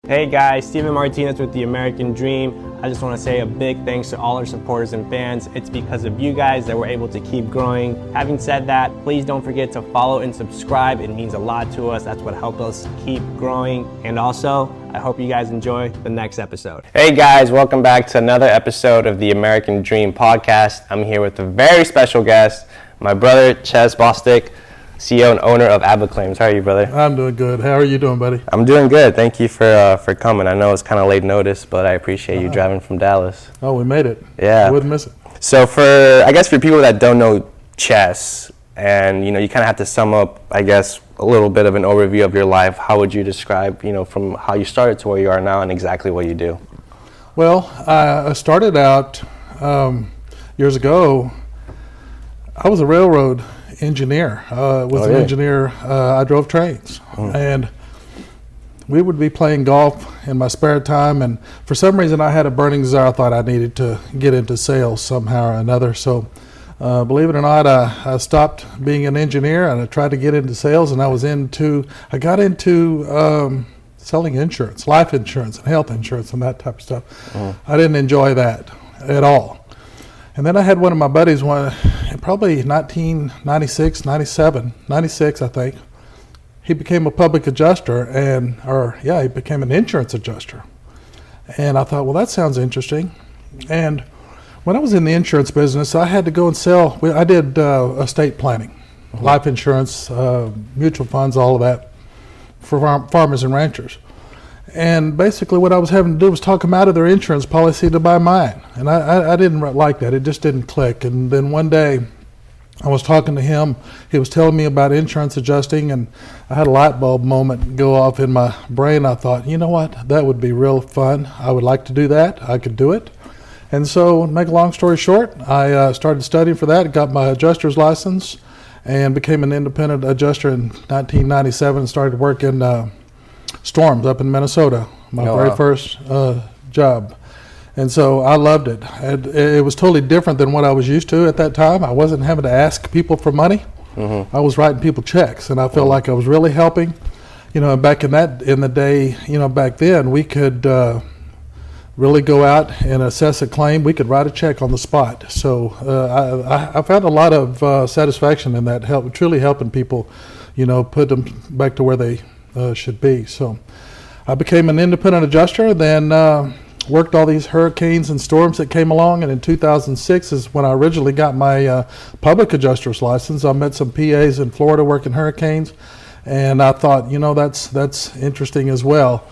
Hey guys, Steven Martinez with The American Dream. I just want to say a big thanks to all our supporters and fans. It's because of you guys that we're able to keep growing. Having said that, please don't forget to follow and subscribe. It means a lot to us. That's what helps us keep growing. And also, I hope you guys enjoy the next episode. Hey guys, welcome back to another episode of The American Dream podcast. I'm here with a very special guest, my brother, Bostick, CEO and owner of Abba Claims. How are you, brother? I'm doing good. How are you doing, buddy? I'm doing good. Thank you for coming. I know it's kind of late notice, but I appreciate you driving from Dallas. Oh, we made it. Yeah. I wouldn't miss it. So for people that don't know chess, and you kind of have to sum up, I guess, a little bit of an overview of your life, how would you describe, from how you started to where you are now and exactly what you do? Well, I started out years ago. I was a railroad engineer. Engineer. I drove trains, and we would be playing golf in my spare time, and for some reason I had a burning desire. I thought I needed to get into sales somehow or another. So believe it or not, I stopped being an engineer and I tried to get into sales, and I got into selling insurance, life insurance and health insurance and that type of stuff. I didn't enjoy that at all. And then I had one of my buddies, probably 1996, 97, 96, I think. He became a public adjuster, he became an insurance adjuster. And I thought, well, that sounds interesting. And when I was in the insurance business, I had to go and sell. I did estate planning, life insurance, mutual funds, all of that for farmers and ranchers. And basically what I was having to do was talk them out of their insurance policy to buy mine. And I didn't like that. It just didn't click. And then one day I was talking to him. He was telling me about insurance adjusting, and I had a light bulb moment go off in my brain. I thought, you know what? That would be real fun. I would like to do that. I could do it. And so, make a long story short, I started studying for that, got my adjuster's license, and became an independent adjuster in 1997 and started working storms up in Minnesota, my very first job. And so I loved it. It was totally different than what I was used to at that time. I wasn't having to ask people for money. I was writing people checks, and I felt like I was really helping. Back in the day, back then, we could really go out and assess a claim. We could write a check on the spot. So I found a lot of satisfaction in that, truly helping people, put them back to where they should be. So I became an independent adjuster, then worked all these hurricanes and storms that came along, and in 2006 is when I originally got my public adjuster's license. I met some PAs in Florida working hurricanes, and I thought, that's interesting as well.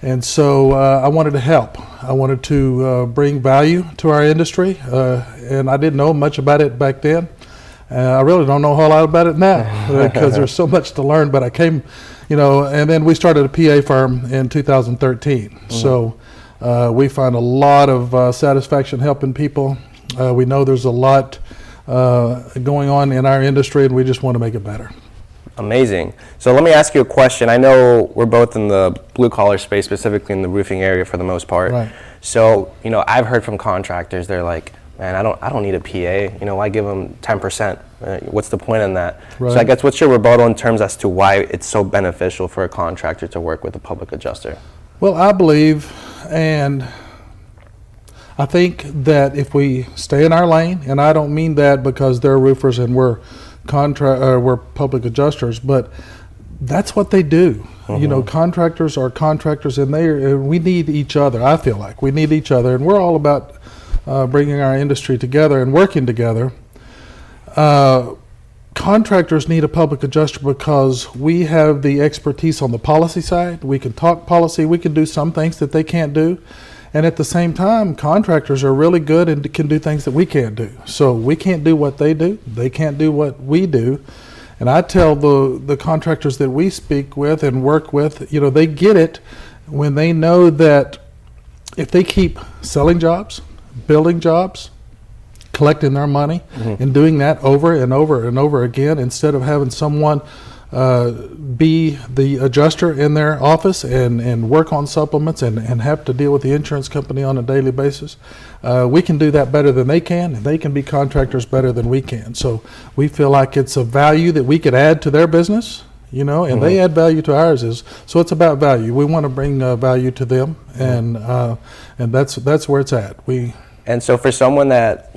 And so I wanted to help. I wanted to bring value to our industry, and I didn't know much about it back then. I really don't know a whole lot about it now because there's so much to learn, but I came, and then we started a PA firm in 2013. So we find a lot of satisfaction helping people. We know there's a lot going on in our industry, and we just want to make it better. Amazing. So let me ask you a question. I know we're both in the blue collar space, specifically in the roofing area for the most part. Right. So, I've heard from contractors, they're like, man, I don't need a PA. Why give them 10%? What's the point in that? Right. So I guess what's your rebuttal in terms as to why it's so beneficial for a contractor to work with a public adjuster? Well, I believe, and I think that if we stay in our lane, and I don't mean that because they're roofers and we're public adjusters, but that's what they do. Contractors are contractors, and we need each other. I feel like we need each other, and we're all about bringing our industry together and working together. Contractors need a public adjuster because we have the expertise on the policy side. We can talk policy. We can do some things that they can't do. And at the same time, contractors are really good and can do things that we can't do. So we can't do what they do. They can't do what we do. And I tell the contractors that we speak with and work with, they get it when they know that if they keep selling jobs, building jobs, collecting their money, and doing that over and over and over again, instead of having someone be the adjuster in their office and work on supplements and have to deal with the insurance company on a daily basis. We can do that better than they can, and they can be contractors better than we can. So we feel like it's a value that we could add to their business, and they add value to ours. So it's about value. We want to bring value to them, and that's where it's at. And so for someone that,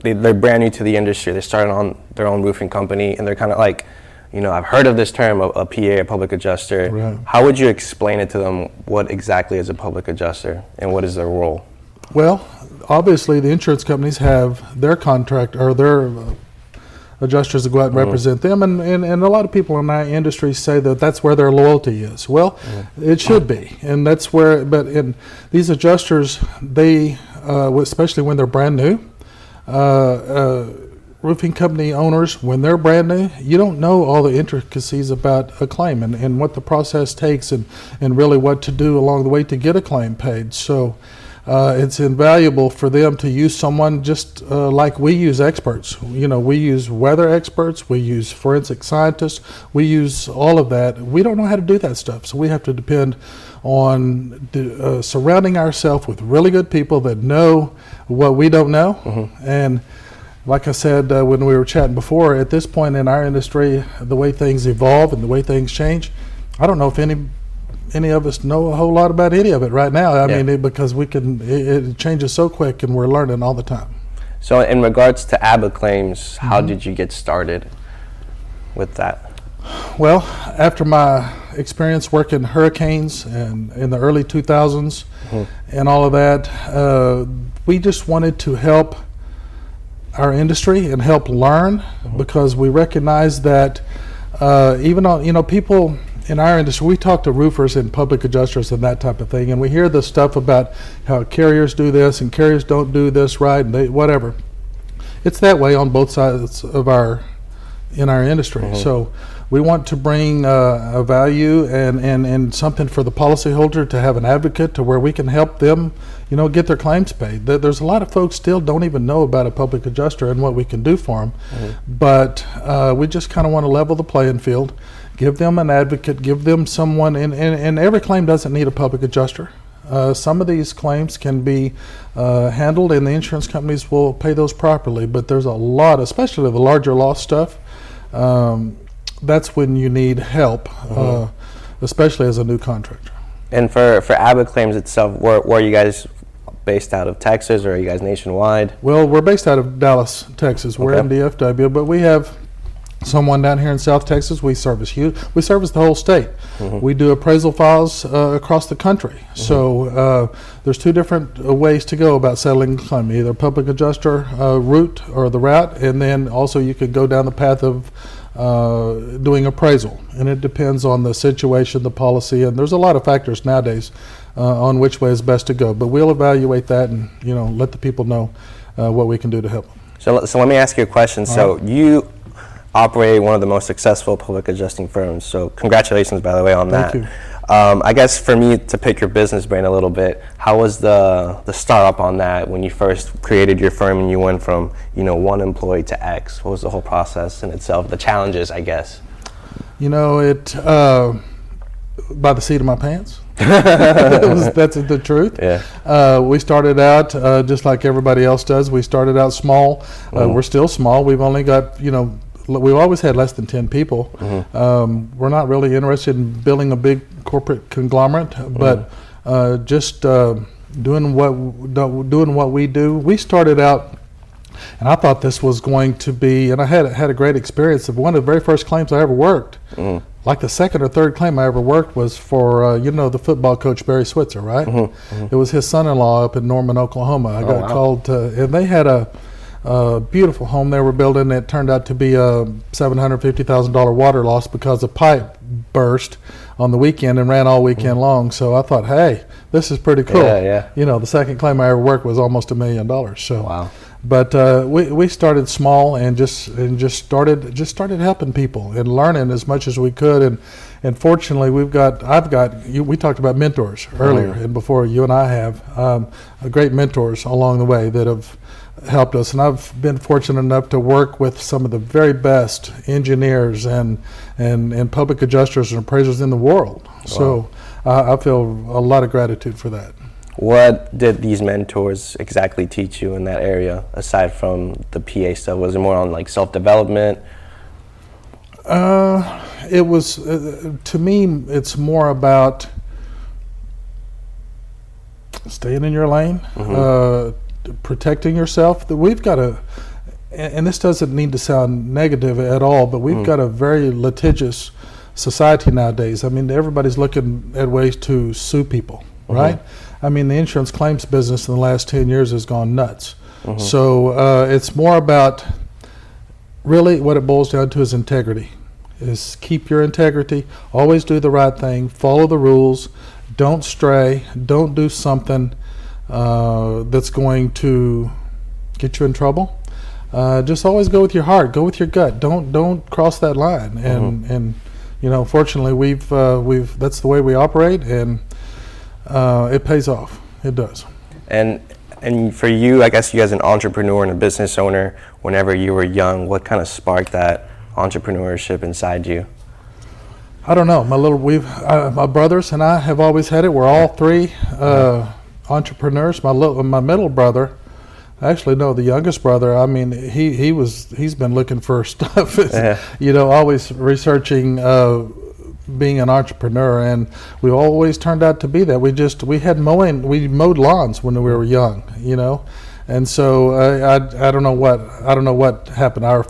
they're brand new to the industry, they're starting on their own roofing company, and they're kind of like, I've heard of this term, a PA, a public adjuster. Right. How would you explain it to them? What exactly is a public adjuster, and what is their role? Well, obviously the insurance companies have their contract or their adjusters to go out and represent them, and a lot of people in our industry say that that's where their loyalty is. Well, it should be, and that's where. But in these adjusters, they especially when they're brand new. Roofing company owners, when they're brand new, you don't know all the intricacies about a claim and what the process takes and really what to do along the way to get a claim paid. So it's invaluable for them to use someone just like we use experts. We use weather experts, we use forensic scientists, we use all of that. We don't know how to do that stuff, so we have to depend on surrounding ourselves with really good people that know what we don't know. And like I said when we were chatting before, at this point in our industry, the way things evolve and the way things change, I don't know if any of us know a whole lot about any of it right now. I mean, because it changes so quick, and we're learning all the time. So in regards to ABBA claims, how did you get started with that? Well, after my experience working hurricanes and in the early 2000s and all of that, we just wanted to help our industry and help learn, because we recognize that even on, people in our industry, we talk to roofers and public adjusters and that type of thing, and we hear the stuff about how carriers do this and carriers don't do this right, and whatever. It's that way on both sides of in our industry. So we want to bring a value and something for the policyholder to have an advocate to where we can help them, get their claims paid. There's a lot of folks still don't even know about a public adjuster and what we can do for them. But we just kind of want to level the playing field, give them an advocate, give them someone, and every claim doesn't need a public adjuster. Some of these claims can be handled, and the insurance companies will pay those properly, but there's a lot, especially the larger loss stuff, that's when you need help, especially as a new contractor. And for ABBA claims itself, where are you guys based out of? Texas, or are you guys nationwide? Well, we're based out of Dallas, Texas. We're in DFW, but we have someone down here in South Texas. We service the whole state. We do appraisal files across the country. So there's two different ways to go about settling a claim, either public adjuster route or the route, and then also you could go down the path of doing appraisal, and it depends on the situation, the policy, and there's a lot of factors nowadays on which way is best to go. But we'll evaluate that and let the people know what we can do to help them. So let me ask you a question. So you operate one of the most successful public adjusting firms. So congratulations, by the way, on that. Thank you. I guess for me, to pick your business brain a little bit, how was the startup on that when you first created your firm and you went from one employee to X? What was the whole process in itself? The challenges, I guess. It by the seat of my pants. That's the truth. Yeah. We started out just like everybody else does. We started out small. We're still small. We've only got we've always had less than 10 people. We're not really interested in building a big corporate conglomerate, but just doing what we do. We started out, and I thought this was going to be, and I had a great experience. One of the very first claims I ever worked, like the second or third claim I ever worked, was for the football coach Barry Switzer, right? It was his son-in-law up in Norman, Oklahoma. I got called to, and they had a beautiful home they were building. It turned out to be a $750,000 water loss because a pipe burst on the weekend and ran all weekend long. So I thought, hey, this is pretty cool. The second claim I ever worked was almost $1 million. So, wow. But we started small and just started helping people and learning as much as we could. And fortunately, we talked about mentors earlier, and before you and I have great mentors along the way that have helped us, and I've been fortunate enough to work with some of the very best engineers and public adjusters and appraisers in the world. Wow. So I feel a lot of gratitude for that. What did these mentors exactly teach you in that area, aside from the PA stuff? Was it more on like self-development? It was, to me, it's more about staying in your lane, protecting yourself. That we've got a, and this doesn't need to sound negative at all, but we've got a very litigious society nowadays. I mean, everybody's looking at ways to sue people, right? I mean, the insurance claims business in the last 10 years has gone nuts. So it's more about, really what it boils down to is integrity. Is keep your integrity, always do the right thing, follow the rules, don't stray, don't do something that's going to get you in trouble. Just always go with your heart, go with your gut. Don't cross that line. And you know, fortunately, we've that's the way we operate, and it pays off. It does. And for you, I guess you as an entrepreneur and a business owner, whenever you were young, what kind of sparked that entrepreneurship inside you? I don't know. My brothers and I have always had it. We're all three entrepreneurs. My middle brother, actually no, the youngest brother. I mean, he's been looking for stuff. You know, always researching being an entrepreneur, and we always turned out to be that. We mowed lawns when we were young. You know. And so I don't know what happened. Our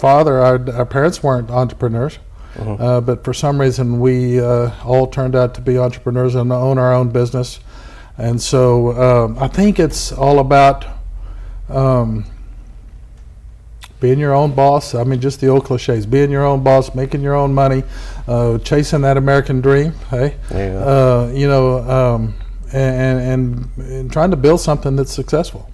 parents weren't entrepreneurs, but for some reason we all turned out to be entrepreneurs and own our own business. And so I think it's all about being your own boss. I mean, just the old cliches: being your own boss, making your own money, chasing that American dream. Hey, you know, and trying to build something that's successful.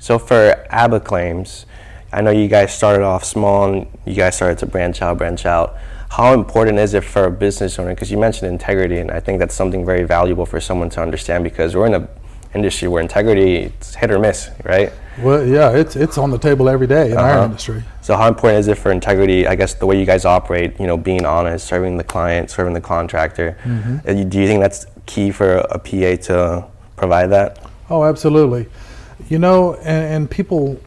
So for ABBA claims, I know you guys started off small and you guys started to branch out. How important is it for a business owner? Because you mentioned integrity, and I think that's something very valuable for someone to understand, because we're in an industry where integrity, it's hit or miss, right? Well, yeah, it's on the table every day in our industry. So how important is it for integrity, I guess, the way you guys operate, you know, being honest, serving the client, serving the contractor? Do you think that's key for a PA to provide that? Oh, absolutely. You know, and people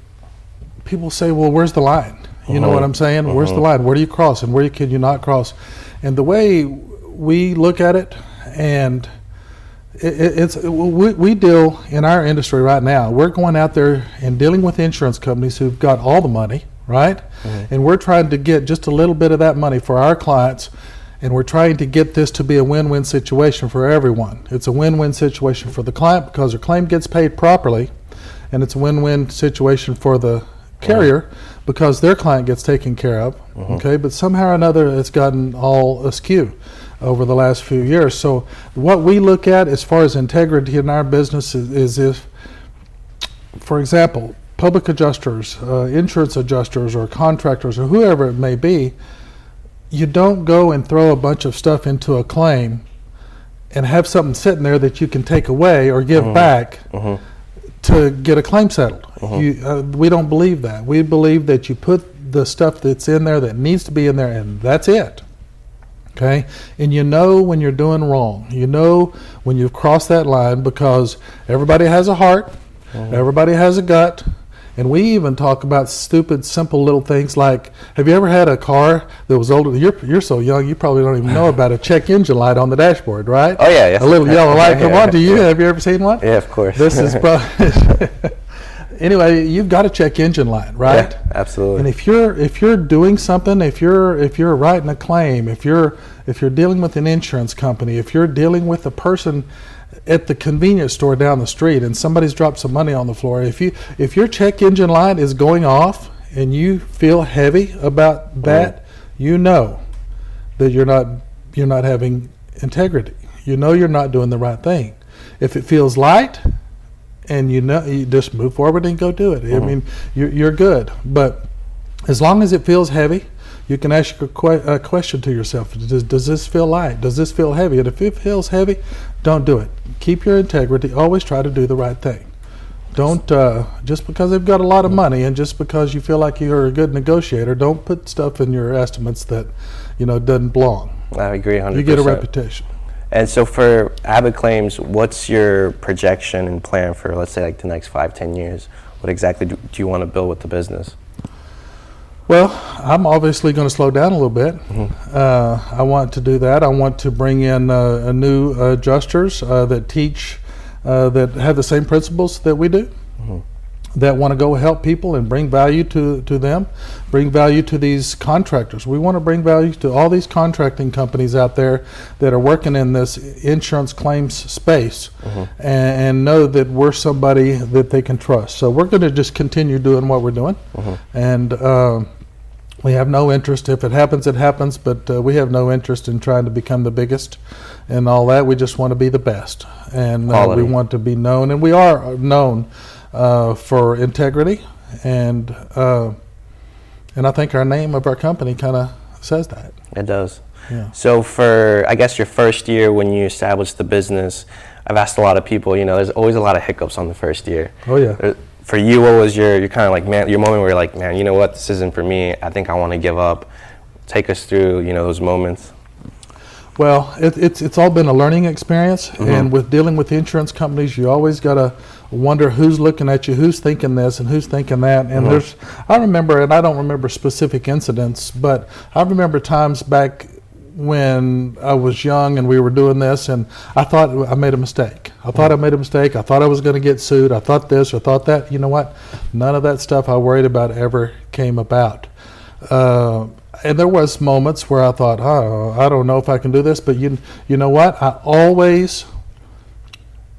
say, well, where's the line? You know what I'm saying? Where's the line? Where do you cross and where can you not cross? And the way we look at it, and we deal in our industry right now, we're going out there and dealing with insurance companies who've got all the money, right? And we're trying to get just a little bit of that money for our clients, and we're trying to get this to be a win-win situation for everyone. It's a win-win situation for the client because their claim gets paid properly, and it's a win-win situation for the carrier because their client gets taken care of. Okay, but somehow or another it's gotten all askew over the last few years. So what we look at as far as integrity in our business is if, for example, public adjusters, insurance adjusters, or contractors, or whoever it may be, you don't go and throw a bunch of stuff into a claim and have something sitting there that you can take away or give back to get a claim settled. We don't believe that. We believe that you put the stuff that's in there that needs to be in there, and that's it. Okay? And you know when you're doing wrong. You know when you've crossed that line, because everybody has a heart, everybody has a gut, and we even talk about stupid, simple little things like, have you ever had a car that was older? You're so young, you probably don't even know about a check engine light on the dashboard, right? Oh, yeah. A little yellow light. Come on, do you? Have you ever seen one? Yeah, of course. This is probably... Anyway, you've got a check engine light, right? Yeah, absolutely. And if you're doing something, if you're writing a claim, if you're dealing with an insurance company, if you're dealing with a person at the convenience store down the street and somebody's dropped some money on the floor, if your check engine light is going off and you feel heavy about that, you know that you're not having integrity. You know you're not doing the right thing. If it feels light, and you know, you just move forward and go do it. I mean, you're good. But as long as it feels heavy, you can ask a question to yourself: Does this feel light? Does this feel heavy? And if it feels heavy, don't do it. Keep your integrity. Always try to do the right thing. Don't just because they've got a lot of money and just because you feel like you're a good negotiator, don't put stuff in your estimates that doesn't belong. I agree 100%. You get a reputation. And so for ABBA claims, what's your projection and plan for, let's say, like the next 5-10 years? What exactly do you want to build with the business? Well, I'm obviously going to slow down a little bit. I want to do that. I want to bring in new adjusters that teach, that have the same principles that we do, that want to go help people and bring value to them, bring value to these contractors. We want to bring value to all these contracting companies out there that are working in this insurance claims space, and know that we're somebody that they can trust. So we're going to just continue doing what we're doing, and we have no interest. If it happens, it happens, but we have no interest in trying to become the biggest and all that. We just want to be the best, and we want to be known, and we are known for integrity, and I think our name of our company kind of says that. It does. Yeah. So for, I guess, your first year when you established the business, I've asked a lot of people, there's always a lot of hiccups on the first year. Oh yeah. For you, what was your kind of like, your moment where you're like, man, you know what, this isn't for me, I think I want to give up? Take us through, those moments. Well, it's all been a learning experience, and with dealing with insurance companies, you always got to wonder who's looking at you, who's thinking this and who's thinking that. And I remember, and I don't remember specific incidents, but I remember times back when I was young and we were doing this, and I thought I made a mistake. I thought I made a mistake. I thought I was going to get sued. I thought this or thought that. You know what? None of that stuff I worried about ever came about. And there was moments where I thought, oh, I don't know if I can do this, but you know what? I always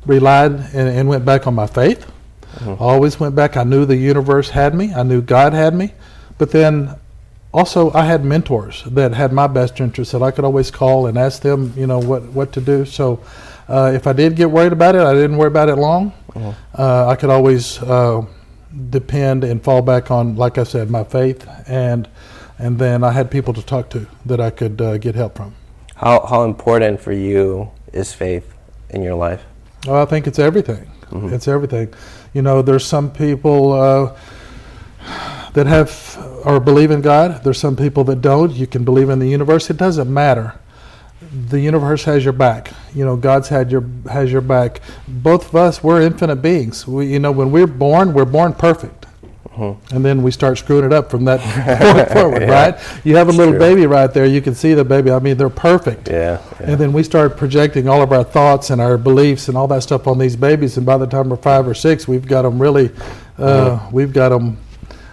relied and went back on my faith. I always went back. I knew the universe had me. I knew God had me. But then also I had mentors that had my best interests that I could always call and ask them, what to do. So if I did get worried about it, I didn't worry about it long. I could always depend and fall back on, like I said, my faith, and then I had people to talk to that I could get help from. How important for you is faith in your life? Oh, I think it's everything. It's everything. There's some people that have or believe in God. There's some people that don't. You can believe in the universe. It doesn't matter. The universe has your back. God's has your back. Both of us, we're infinite beings. When we're born perfect. And then we start screwing it up from that point forward, right? You have a little baby right there. You can see the baby. I mean, they're perfect. Yeah. And then we start projecting all of our thoughts and our beliefs and all that stuff on these babies. And by the time we're 5 or 6, we've got them really, we've got them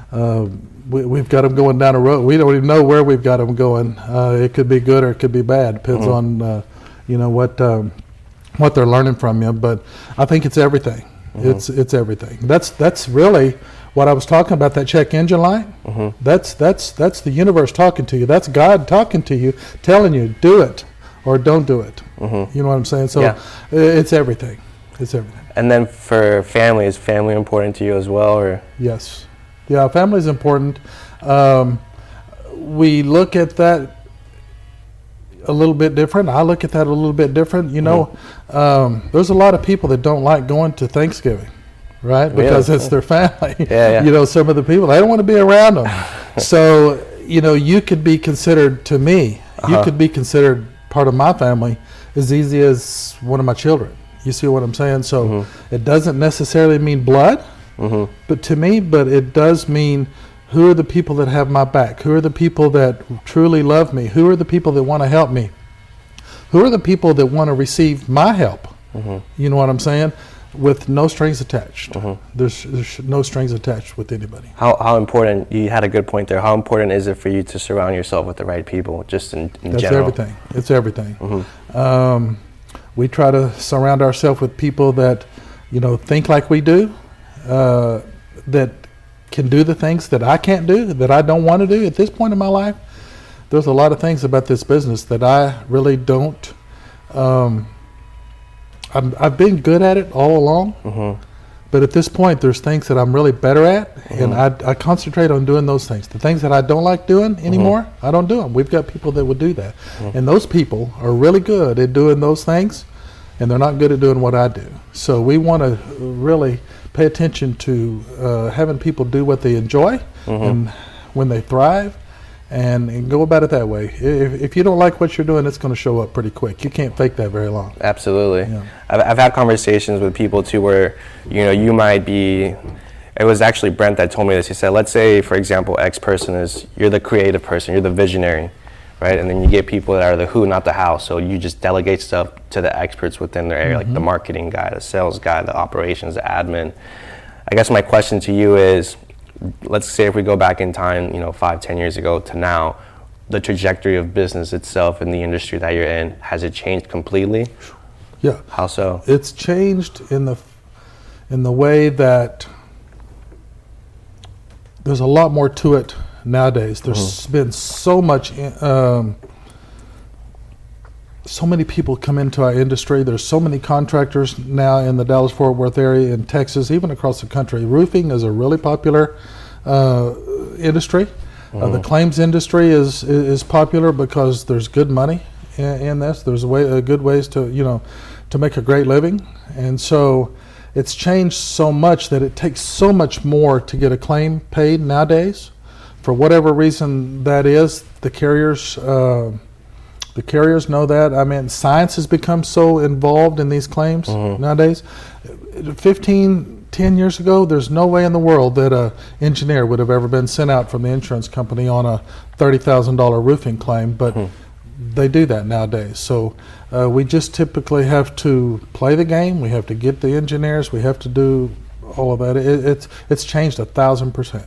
going down a road. We don't even know where we've got them going. It could be good or it could be bad. Depends on, what they're learning from you. But I think it's everything. It's everything. That's really what I was talking about, that check engine light. That's the universe talking to you. That's God talking to you, telling you, do it or don't do it. You know what I'm saying? So it's everything. It's everything. And then for family, is family important to you as well, or? Yes. Yeah, family is important. We look at that a little bit different. I look at that a little bit different. There's a lot of people that don't like going to Thanksgiving, right? Because it's their family. Some of the people, they don't want to be around them. So, you could be considered, to me, you could be considered part of my family as easy as one of my children. You see what I'm saying? So it doesn't necessarily mean blood, but to me, it does mean who are the people that have my back? Who are the people that truly love me? Who are the people that want to help me? Who are the people that want to receive my help? You know what I'm saying? With no strings attached. There's no strings attached with anybody. How important, you had a good point there, how important is it for you to surround yourself with the right people, just in general? It's everything. We try to surround ourselves with people that, think like we do, that can do the things that I can't do, that I don't want to do at this point in my life. There's a lot of things about this business that I really don't. I've been good at it all along, but at this point, there's things that I'm really better at, and I concentrate on doing those things. The things that I don't like doing anymore, I don't do them. We've got people that would do that, and those people are really good at doing those things, and they're not good at doing what I do. So we want to really pay attention to having people do what they enjoy and when they thrive, and go about it that way. If you don't like what you're doing, it's going to show up pretty quick. You can't fake that very long. Absolutely. I've had conversations with people too where you might be it was actually Brent that told me this. He said, let's say, for example, X person you're the creative person, you're the visionary, right? And then you get people that are the who, not the how. So you just delegate stuff to the experts within their area, like the marketing guy, the sales guy, the operations, the admin. I guess my question to you is, let's say if we go back in time, 5-10 years ago to now, the trajectory of business itself in the industry that you're in, has it changed completely? Yeah. How so? It's changed in the way that there's a lot more to it nowadays. There's been so much, so many people come into our industry. There's so many contractors now in the Dallas-Fort Worth area, in Texas, even across the country. Roofing is a really popular industry. The claims industry is popular because there's good money in this. There's good ways to make a great living, and so it's changed so much that it takes so much more to get a claim paid nowadays. For whatever reason that is, the carriers know that. I mean, science has become so involved in these claims nowadays. 10 years ago, there's no way in the world that an engineer would have ever been sent out from the insurance company on a $30,000 roofing claim, but they do that nowadays. So we just typically have to play the game. We have to get the engineers. We have to do all of that. It's changed 1,000%.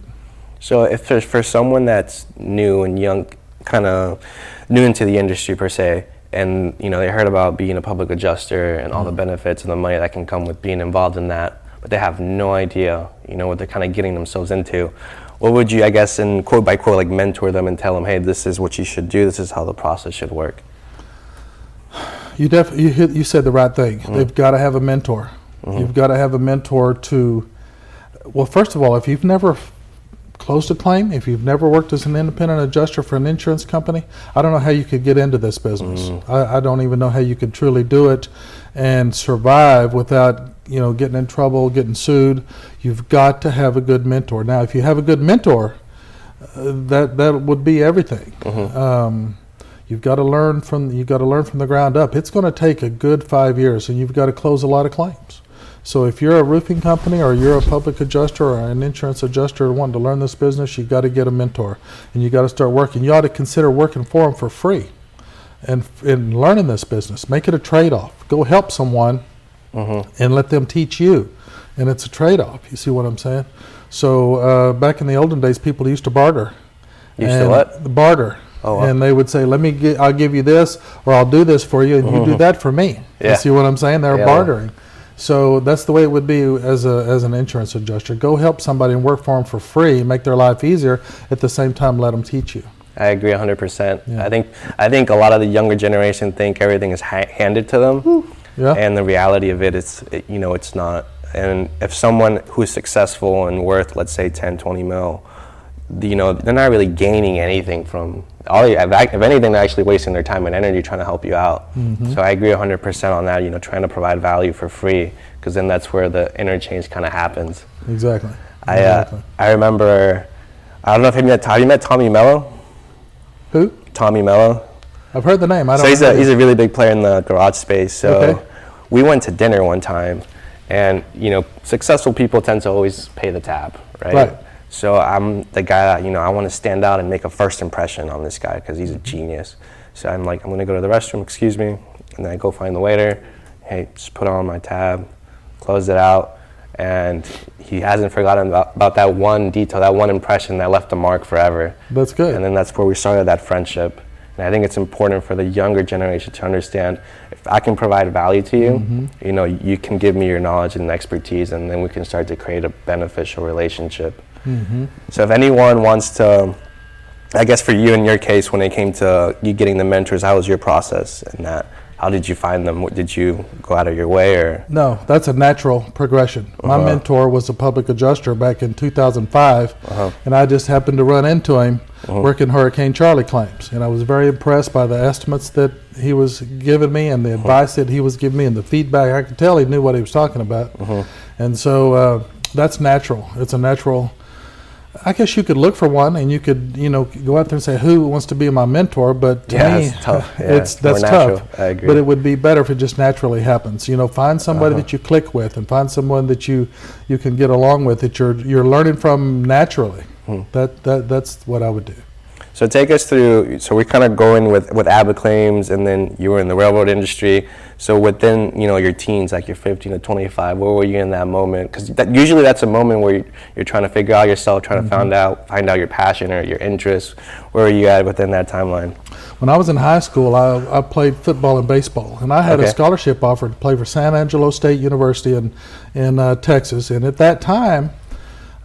So if there's, for someone that's new and young, kind of new into the industry per se, and they heard about being a public adjuster and all the benefits and the money that can come with being involved in that, but they have no idea, what they're kind of getting themselves into, what would you, I guess, in quote by quote, like mentor them and tell them, hey, this is what you should do, this is how the process should work? You said the right thing. They've got to have a mentor. You've got to have a mentor to, well, first of all, if you've never closed a claim, if you've never worked as an independent adjuster for an insurance company, I don't know how you could get into this business. I don't even know how you could truly do it and survive without getting in trouble, getting sued. You've got to have a good mentor. Now, if you have a good mentor, that would be everything. You've got to learn from the ground up. It's going to take a good 5 years, and you've got to close a lot of claims. So if you're a roofing company or you're a public adjuster or an insurance adjuster wanting to learn this business, you've got to get a mentor, and you got to start working. You ought to consider working for them for free and learning this business. Make it a trade-off. Go help someone and let them teach you, and it's a trade-off. You see what I'm saying? So back in the olden days, people used to barter. Used to what? Barter. Oh, wow. And they would say, I'll give you this, or I'll do this for you, and you do that for me. Yeah. You see what I'm saying? They're bartering. So that's the way it would be as an insurance adjuster. Go help somebody and work for them for free, make their life easier, at the same time let them teach you. I agree 100%. Yeah. I think a lot of the younger generation think everything is handed to them, and the reality of it is, it's not. And if someone who's successful and worth, let's say 10, 20 mil, they're not really gaining anything from if anything, they're actually wasting their time and energy trying to help you out. So I agree 100% on that, trying to provide value for free, because then that's where the interchange kind of happens. Exactly. I remember, I don't know if you met Tommy Mello? Who? Tommy Mello. I've heard the name. I don't know. So he's a really big player in the garage space. So we went to dinner one time, and successful people tend to always pay the tab, right? So I'm the guy that, I want to stand out and make a first impression on this guy because he's a genius. So I'm like, I'm going to go to the restroom, excuse me. And then I go find the waiter. Hey, just put on my tab, close it out. And he hasn't forgotten about that one detail, that one impression that left a mark forever. That's good. And then that's where we started that friendship. And I think it's important for the younger generation to understand, if I can provide value to you, you can give me your knowledge and expertise, and then we can start to create a beneficial relationship. So if anyone wants to, I guess for you in your case, when it came to you getting the mentors, how was your process in that? How did you find them? Did you go out of your way, or? No, that's a natural progression. My mentor was a public adjuster back in 2005, and I just happened to run into him working Hurricane Charlie claims, and I was very impressed by the estimates that he was giving me and the advice that he was giving me and the feedback. I could tell he knew what he was talking about, and so that's natural. It's a natural I guess you could look for one, and you could, go out there and say, who wants to be my mentor? But to me, it's tough. Yeah, that's tough. I agree. But it would be better if it just naturally happens. Find somebody that you click with, and find someone that you can get along with, that you're learning from naturally. That's what I would do. So take us through, so we're kind of going with Abbott Claims, and then you were in the railroad industry. So within, your teens, like you're 15 to 25, where were you in that moment? Because usually that's a moment where you're trying to figure out yourself, trying to find out your passion or your interests. Where are you at within that timeline? When I was in high school, I played football and baseball, and I had a scholarship offer to play for San Angelo State University in Texas. And at that time,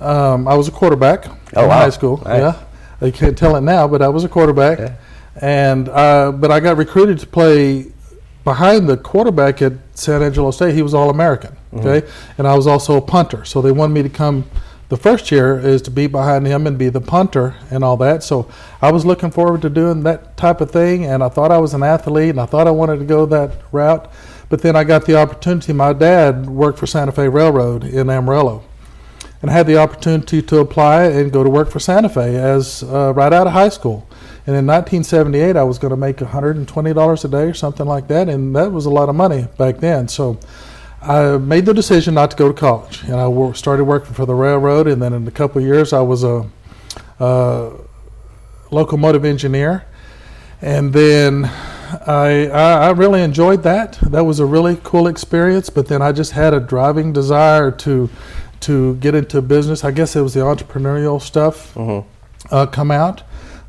I was a quarterback in high school. Nice. Yeah. You can't tell it now, but I was a quarterback, and but I got recruited to play behind the quarterback at San Angelo State. He was All-American, and I was also a punter. So they wanted me to come. The first year is to be behind him and be the punter and all that. So I was looking forward to doing that type of thing, and I thought I was an athlete, and I thought I wanted to go that route. But then I got the opportunity. My dad worked for Santa Fe Railroad in Amarillo, and I had the opportunity to apply and go to work for Santa Fe as right out of high school. And in 1978, I was going to make $120 a day or something like that, and that was a lot of money back then. So I made the decision not to go to college, and I started working for the railroad. And then in a couple of years, I was a locomotive engineer, and then I really enjoyed that. That was a really cool experience. But then I just had a driving desire to get into business. I guess it was the entrepreneurial stuff come out.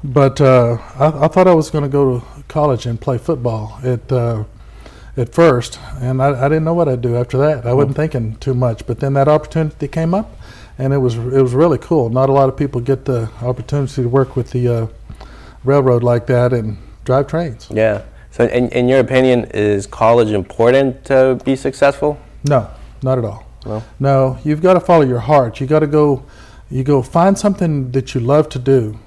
But I thought I was going to go to college and play football at first, and I didn't know what I'd do after that. I wasn't thinking too much. But then that opportunity came up, and it was really cool. Not a lot of people get the opportunity to work with the railroad like that and drive trains. Yeah. So in your opinion, is college important to be successful? No, not at all. No, you've got to follow your heart. You got to go find something that you love to do.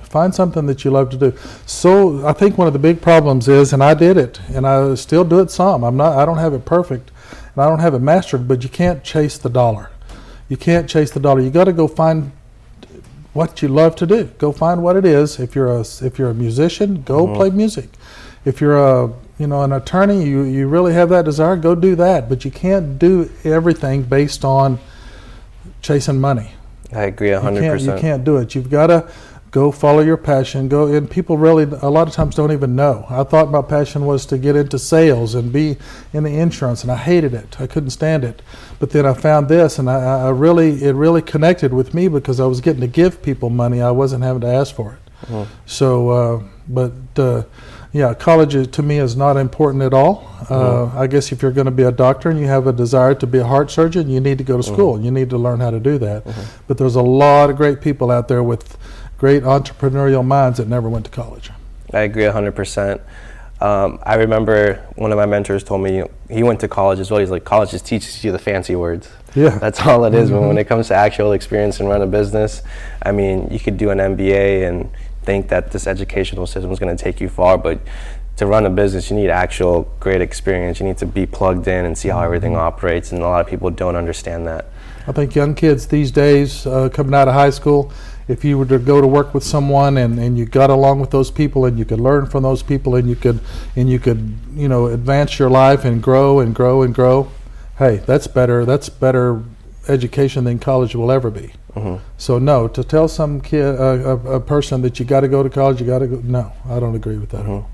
Find something that you love to do. So I think one of the big problems is, and I did it, and I still do it some. I don't have it perfect, and I don't have it mastered, but you can't chase the dollar. You can't chase the dollar. You got to go find what you love to do. Go find what it is. If you're a musician, go play music. If you're an attorney, you really have that desire, go do that. But you can't do everything based on chasing money. I agree 100%. You can't do it. You've got to go follow your passion. And people really, a lot of times, don't even know. I thought my passion was to get into sales and be in the insurance, and I hated it. I couldn't stand it. But then I found this, and it really connected with me because I was getting to give people money. I wasn't having to ask for it. So, college to me is not important at all. I guess if you're going to be a doctor and you have a desire to be a heart surgeon, you need to go to school. You need to learn how to do that. But there's a lot of great people out there with great entrepreneurial minds that never went to college. I agree 100%. I remember one of my mentors told me he went to college as well. He's like, college just teaches you the fancy words. Yeah. That's all it is. But when it comes to actual experience and run a business, I mean, you could do an MBA and think that this educational system is going to take you far, but to run a business, you need actual great experience. You need to be plugged in and see how everything operates, and a lot of people don't understand that. I think young kids these days, coming out of high school, if you were to go to work with someone and you got along with those people and you could learn from those people and you could advance your life and grow and grow and grow, hey, that's better education than college will ever be. So no, to tell some kid, a person that you got to go to college, no, I don't agree with that.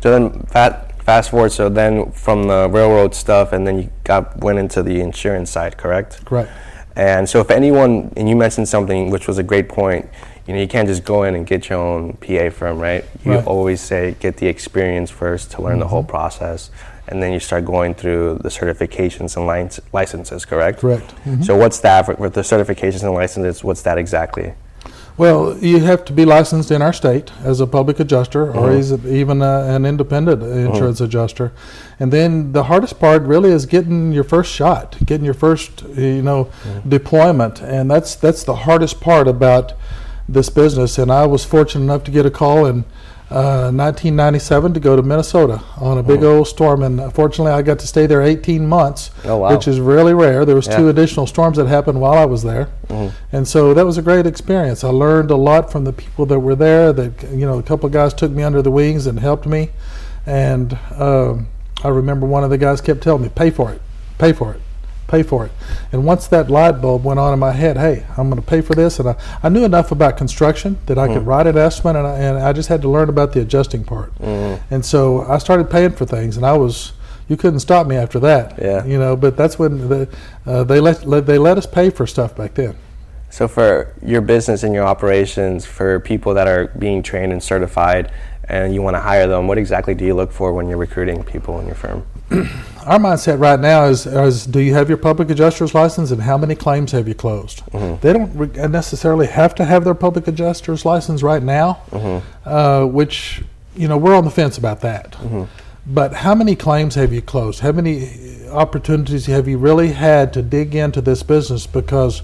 So then fast forward, so then from the railroad stuff, and then you went into the insurance side, correct? Correct. And so if anyone, and you mentioned something which was a great point, you can't just go in and get your own PA firm, right? You always say get the experience first to learn the whole process, and then you start going through the certifications and licenses, correct? Correct. So what's that, with the certifications and licenses, what's that exactly? Well, you have to be licensed in our state as a public adjuster or even an independent insurance adjuster. And then the hardest part really is getting your first shot, getting your first deployment. And that's the hardest part about this business. And I was fortunate enough to get a call, and 1997 to go to Minnesota on a big old storm, and fortunately I got to stay there 18 months, which is really rare. There was 2 additional storms that happened while I was there, and so that was a great experience. I learned a lot from the people that were there. That a couple of guys took me under the wings and helped me, and I remember one of the guys kept telling me, "Pay for it, pay for it, pay for it." And once that light bulb went on in my head, hey, I'm going to pay for this. And I knew enough about construction that I could write an estimate, and I just had to learn about the adjusting part. And so I started paying for things, and you couldn't stop me after that. But that's when they let us pay for stuff back then. So for your business and your operations, for people that are being trained and certified and you want to hire them, what exactly do you look for when you're recruiting people in your firm? Our mindset right now is do you have your public adjuster's license, and how many claims have you closed? They don't necessarily have to have their public adjuster's license right now, which, we're on the fence about that. But how many claims have you closed? How many opportunities have you really had to dig into this business? Because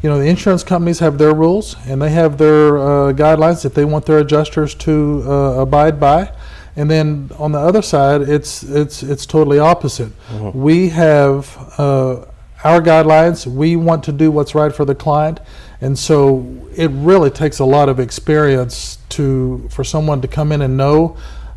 the insurance companies have their rules, and they have their guidelines that they want their adjusters to abide by. And then on the other side, it's totally opposite. We have our guidelines. We want to do what's right for the client, and so it really takes a lot of experience for someone to come in and know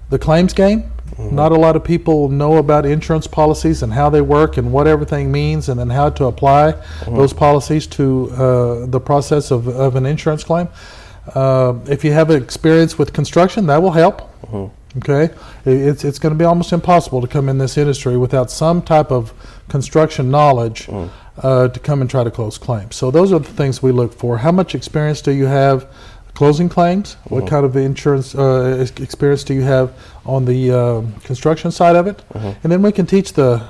the claims game. Not a lot of people know about insurance policies and how they work and what everything means, and then how to apply those policies to the process of an insurance claim. If you have experience with construction, that will help. Okay, it's going to be almost impossible to come in this industry without some type of construction knowledge to come and try to close claims. So those are the things we look for. How much experience do you have closing claims? What kind of insurance experience do you have on the construction side of it? And then we can teach the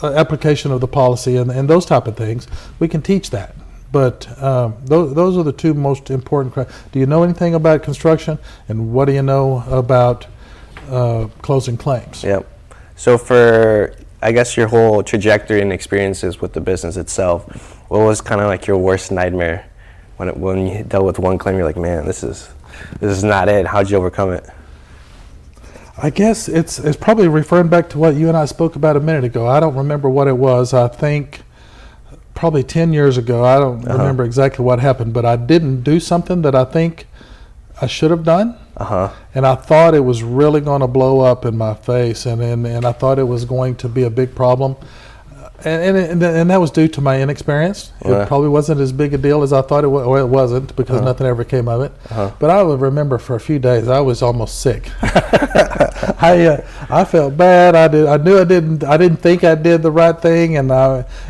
application of the policy and those type of things. We can teach that. But those are the 2 most important. Do you know anything about construction, and what do you know about closing claims? Yep. So for, I guess, your whole trajectory and experiences with the business itself, what was kind of like your worst nightmare when you dealt with one claim? You're like, man, this is not it. How'd you overcome it? I guess it's probably referring back to what you and I spoke about a minute ago. I don't remember what it was. I think probably 10 years ago. I don't remember exactly what happened, but I didn't do something that I think I should have done. And I thought it was really going to blow up in my face, and I thought it was going to be a big problem. And that was due to my inexperience. It probably wasn't as big a deal as I thought it was. Well, it wasn't, because nothing ever came of it. But I would remember for a few days I was almost sick. I felt bad. I knew I didn't think I did the right thing, and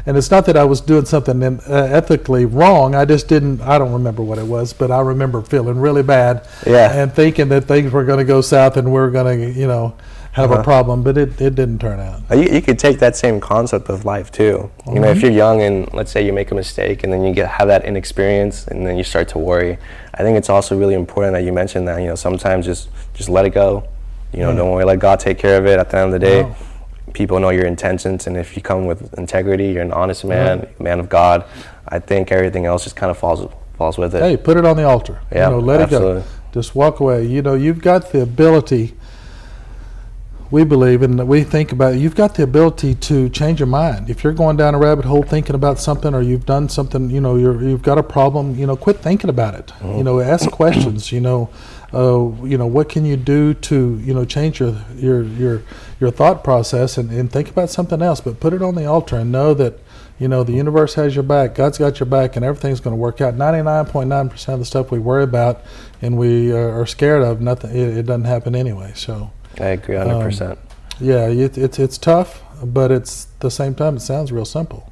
it's not that I was doing something ethically wrong. I just didn't. I don't remember what it was, but I remember feeling really bad and thinking that things were going to go south and we're going to have a problem, but it didn't turn out. You could take that same concept of life too. If you're young and let's say you make a mistake and then you have that inexperience and then you start to worry, I think it's also really important that you mentioned that, sometimes just let it go. Don't worry, let God take care of it. At the end of the day, people know your intentions, and if you come with integrity, you're an honest man, man of God, I think everything else just kind of falls with it. Hey, put it on the altar. Let it go. Just walk away. You've got the ability. We believe, and we think about it, you've got the ability to change your mind. If you're going down a rabbit hole thinking about something, or you've done something, you've got a problem, quit thinking about it. Ask questions. What can you do to, change your thought process and think about something else, but put it on the altar and know that, the universe has your back, God's got your back, and everything's going to work out. 99.9% of the stuff we worry about and we are scared of, it doesn't happen anyway, so. I agree 100%. It's tough, but it's the same time it sounds real simple.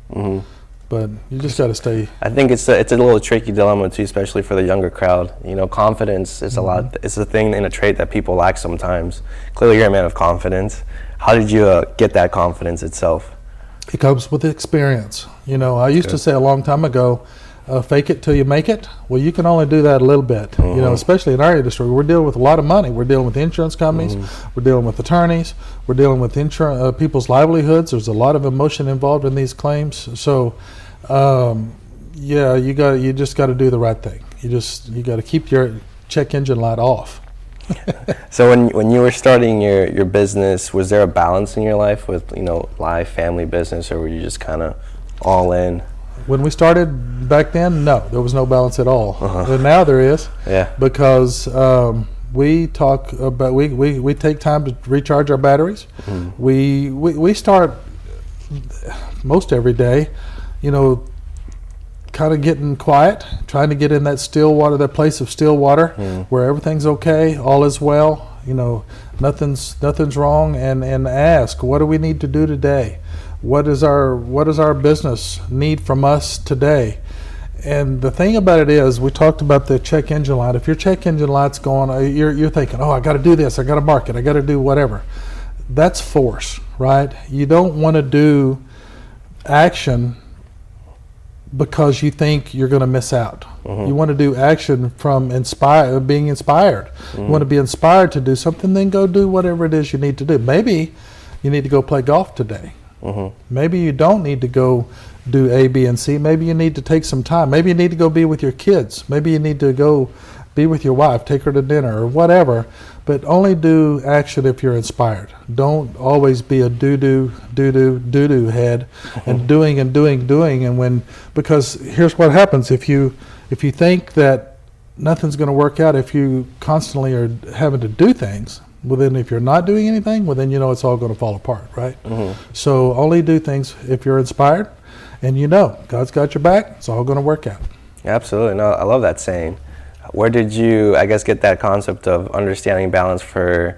But you just got to stay. I think it's a little tricky dilemma too, especially for the younger crowd. Confidence is a lot. It's a thing and a trait that people lack sometimes. Clearly, you're a man of confidence. How did you get that confidence itself? It comes with experience. I used to say a long time ago, fake it till you make it. Well, you can only do that a little bit, especially in our industry. We're dealing with a lot of money. We're dealing with insurance companies. We're dealing with attorneys. We're dealing with people's livelihoods. There's a lot of emotion involved in these claims. So, you just got to do the right thing. You got to keep your check engine light off. So when you were starting your business, was there a balance in your life with, life, family, business, or were you just kind of all in? When we started back then, no, there was no balance at all. And now there is. Yeah. Because we talk about we take time to recharge our batteries. We start most every day, kind of getting quiet, trying to get in that still water, that place of still water, where everything's okay, all is well, nothing's wrong, and ask, what do we need to do today? What does our business need from us today? And the thing about it is, we talked about the check engine light. If your check engine light's going, you're thinking, oh, I got to do this, I got to market, I got to do whatever. That's force, right? You don't want to do action because you think you're going to miss out. You want to do action from being inspired. You want to be inspired to do something, then go do whatever it is you need to do. Maybe you need to go play golf today. Maybe you don't need to go do A, B, and C. Maybe you need to take some time. Maybe you need to go be with your kids. Maybe you need to go be with your wife, take her to dinner or whatever, but only do action if you're inspired. Don't always be a do-do head and doing, and because here's what happens if you think that nothing's going to work out if you constantly are having to do things. Well, then if you're not doing anything, well, then it's all going to fall apart, right? So only do things if you're inspired, and God's got your back. It's all going to work out. Absolutely. No, I love that saying. Where did you, I guess, get that concept of understanding balance for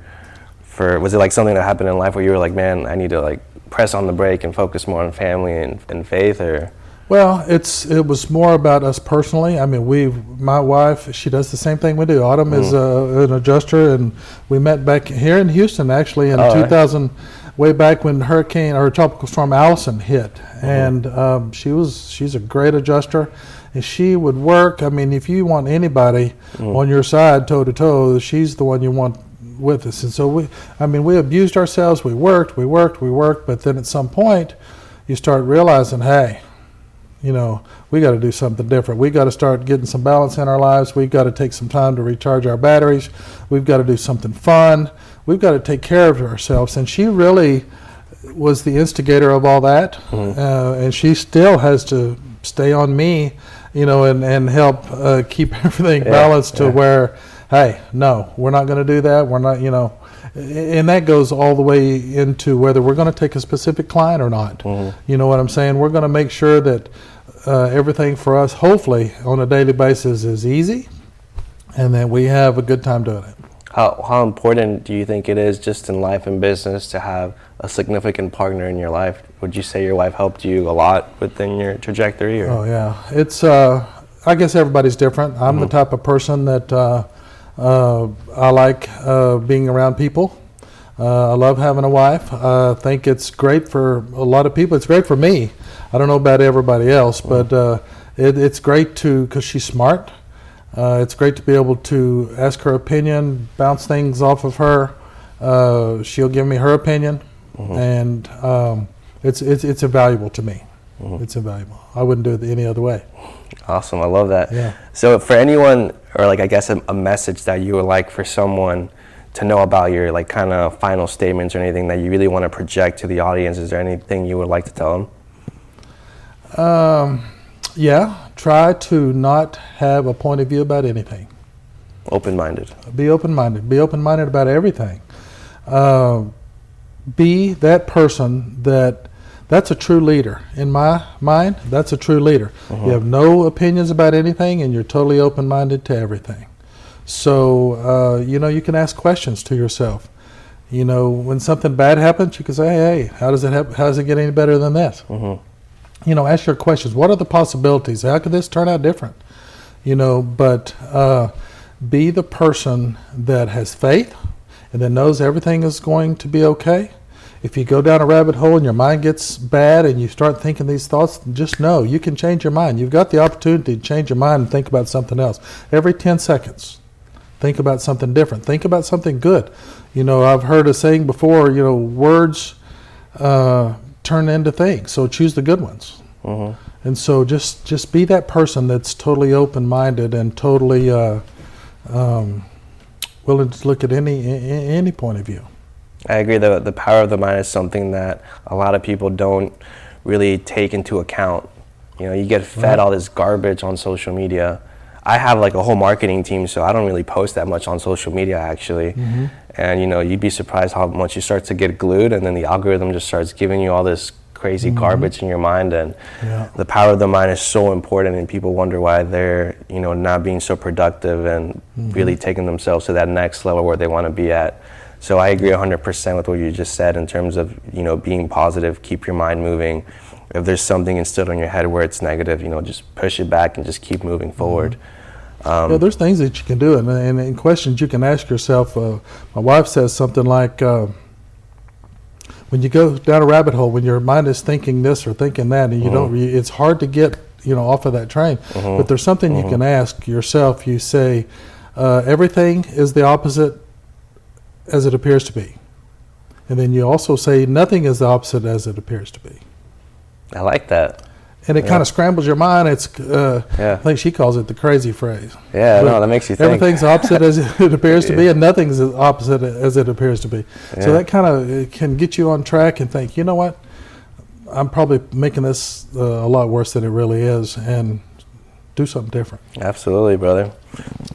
was it like something that happened in life where you were like, man, I need to like press on the brake and focus more on family and faith, or? Well, it was more about us personally. I mean, my wife, she does the same thing we do. Autumn is an adjuster, and we met back here in Houston, actually, in 2000, way back when hurricane or tropical storm Allison hit. And she's a great adjuster, and she would work. I mean, if you want anybody on your side, toe to toe, she's the one you want with us. And so we abused ourselves. We worked, but then at some point, you start realizing, hey, we got to do something different. We got to start getting some balance in our lives. We've got to take some time to recharge our batteries. We've got to do something fun. We've got to take care of ourselves. And she really was the instigator of all that. And she still has to stay on me, and help keep everything balanced to where, hey, no, we're not going to do that. We're not, and that goes all the way into whether we're going to take a specific client or not. You know what I'm saying? We're going to make sure that everything for us, hopefully, on a daily basis is easy, and that we have a good time doing it. How important do you think it is just in life and business to have a significant partner in your life? Would you say your wife helped you a lot within your trajectory? Or? Oh, yeah. It's, I guess everybody's different. I'm the type of person that I like being around people. I love having a wife. I think it's great for a lot of people. It's great for me. I don't know about everybody else, but it's great because she's smart. It's great to be able to ask her opinion, bounce things off of her. She'll give me her opinion, and it's invaluable to me. It's invaluable. I wouldn't do it any other way. Awesome, I love that. Yeah. So for anyone, or like I guess a message that you would like for someone to know about your like kind of final statements or anything that you really want to project to the audience, is there anything you would like to tell them? Yeah, try to not have a point of view about anything. Open-minded. Be open-minded. Be open-minded about everything. Be that person that's a true leader. In my mind, that's a true leader. You have no opinions about anything, and you're totally open-minded to everything. So, you can ask questions to yourself. When something bad happens, you can say, hey, how does it happen? How does it get any better than this? Ask your questions. What are the possibilities? How could this turn out different? But be the person that has faith and that knows everything is going to be okay. If you go down a rabbit hole and your mind gets bad and you start thinking these thoughts, just know you can change your mind. You've got the opportunity to change your mind and think about something else. Every 10 seconds, think about something different. Think about something good. I've heard a saying before, words turn into things, so choose the good ones. And so just be that person that's totally open-minded and totally willing to look at any point of view. I agree. The power of the mind is something that a lot of people don't really take into account. You know, you get fed all this garbage on social media. I have like a whole marketing team, so I don't really post that much on social media actually. And you know, you'd be surprised how much you start to get glued, and then the algorithm just starts giving you all this crazy garbage in your mind. And the power of the mind is so important, and people wonder why they're, you know, not being so productive and really taking themselves to that next level where they want to be at. So I agree 100% with what you just said in terms of, you know, being positive, keep your mind moving. If there's something instilled in your head where it's negative, you know, just push it back and just keep moving forward. Yeah, there's things that you can do, and questions you can ask yourself. My wife says something like, when you go down a rabbit hole, when your mind is thinking this or thinking that, and you don't, it's hard to get, you know, off of that train. But there's something you can ask yourself. You say, everything is the opposite as it appears to be. And then you also say, nothing is the opposite as it appears to be. I like that. And it kind of scrambles your mind. It's, I think she calls it the crazy phrase. Yeah, no, that makes you think. Everything's opposite as it appears to be, and nothing's opposite as it appears to be. So that kind of can get you on track and think, you know what, I'm probably making this a lot worse than it really is, and do something different. Absolutely, brother.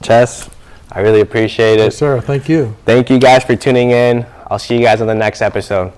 Chess, I really appreciate it. Yes, sir. Thank you. Thank you guys for tuning in. I'll see you guys on the next episode.